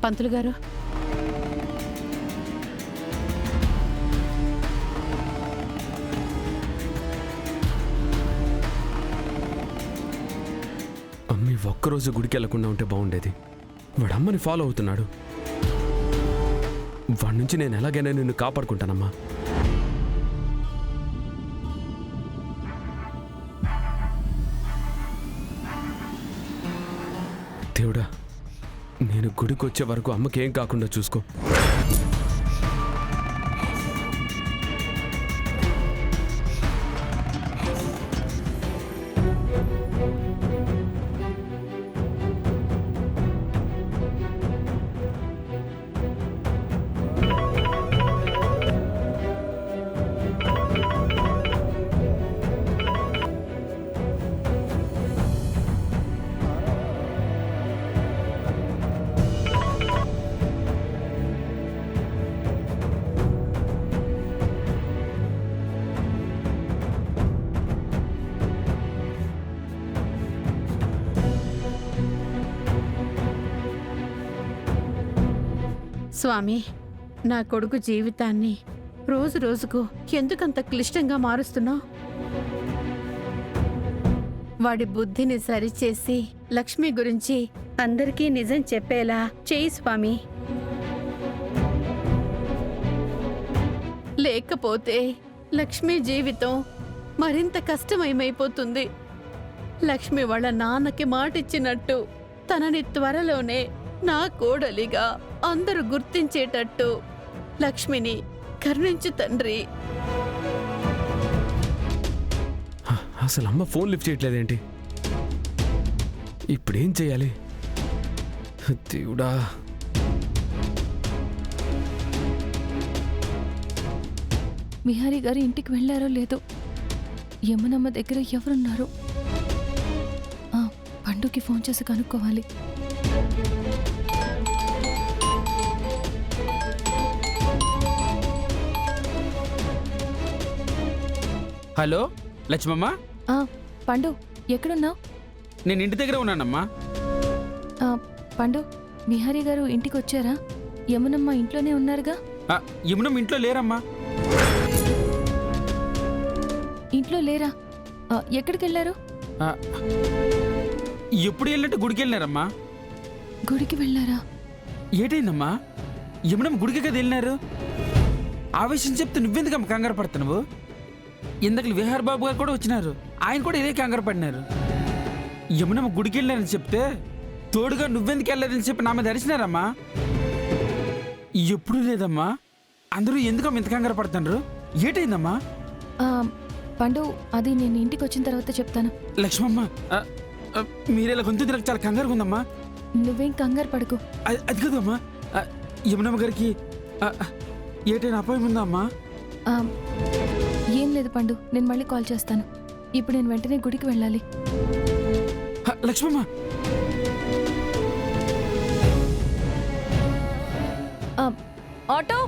పంతులు గారు, అమ్మి ఒక్కరోజు గుడికి వెళ్లకుండా ఉంటే బాగుండేది. వాడు అమ్మని ఫాలో అవుతున్నాడు. వాడి నుంచి నేను ఎలాగైనా నిన్ను కాపాడుకుంటానమ్మా. దేవుడా, నేను గుడికి వచ్చే వరకు అమ్మకేం కాకుండా చూసుకో. స్వామి, నా కొడుకు జీవితాన్ని రోజు రోజుకు ఎందుకంత క్లిష్టంగా మారుస్తున్నావు? వాడి బుద్ధిని సరిచేసి లక్ష్మి గురించి అందరికీ నిజం చెప్పేలా చేయి స్వామి. లేకపోతే లక్ష్మి జీవితం మరింత కష్టమయమైపోతుంది. లక్ష్మి వాళ్ళ నాన్నకి మాటిచ్చినట్టు తనని త్వరలోనే నా కోడలిగా అందరూ గుర్తించేటట్టు లక్ష్మిని కరుణించు తండ్రి. అసలు అమ్మ ఫోన్ లిఫ్ట్ చేయట్లేదేంటి? ఇప్పుడేం చేయాలి? దేవుడా, విహారీ గారు ఇంటికి వెళ్ళారో లేదో, యమునమ్మ దగ్గర ఎవరున్నారో పండుకి ఫోన్ చేసి కనుక్కోవాలి. హలో లక్ష్మమ్మ. పండు, ఎక్కడున్నావు? నేను ఇంటి దగ్గర ఉన్నానమ్మా. పండు, విహారీ గారు ఇంటికి వచ్చారా? యమునమ్మ ఇంట్లోనే ఉన్నారుగా? యమునమ్మ ఇంట్లో లేరమ్మా. ఇంట్లో లేరా? ఎక్కడికి వెళ్ళారు? ఎప్పుడు వెళ్ళినట్టు గుడికి వెళ్ళినారమ్మా. గుడికి వెళ్ళారా? ఏటైందమ్మా? యమునమ్మ గుడికి కదా వెళ్ళినారు. ఆ విషయం చెప్తే నువ్వెందుకమ్మ కంగారు పడుతున్నావు? ఇందాక విహార్ బాబు గారు కూడా వచ్చినారు. ఆయన కూడా ఇదే కంగారు పడినారు. యమునమ్మ గుడికి వెళ్ళారని చెప్తే తోడుగా నువ్వెందుకు వెళ్ళలేదని చెప్పి నా మీద అరిచినారమ్మా. ఎప్పుడు లేదమ్మా. అందరూ ఎందుకమ్మ ఇంత కంగారు పడుతున్నారు? ఏటైందమ్మా? పండు, అది నేను ఇంటికి వచ్చిన తర్వాత చెప్తాను. లక్ష్మమ్మ, మీరేలా గొంతు నాకు చాలా కంగారుగా ఉందమ్మా. నువ్వేం కంగారు పడుకో. అది కదమ్మా, యమునమ్మ గారికి ఏటైనా అపాయం ఉందా అమ్మా? ఏం లేదు పండు, నేను మళ్ళీ కాల్ చేస్తాను. ఇప్పుడు నేను వెంటనే గుడికి వెళ్ళాలి. లక్ష్మమ్మ, ఆటో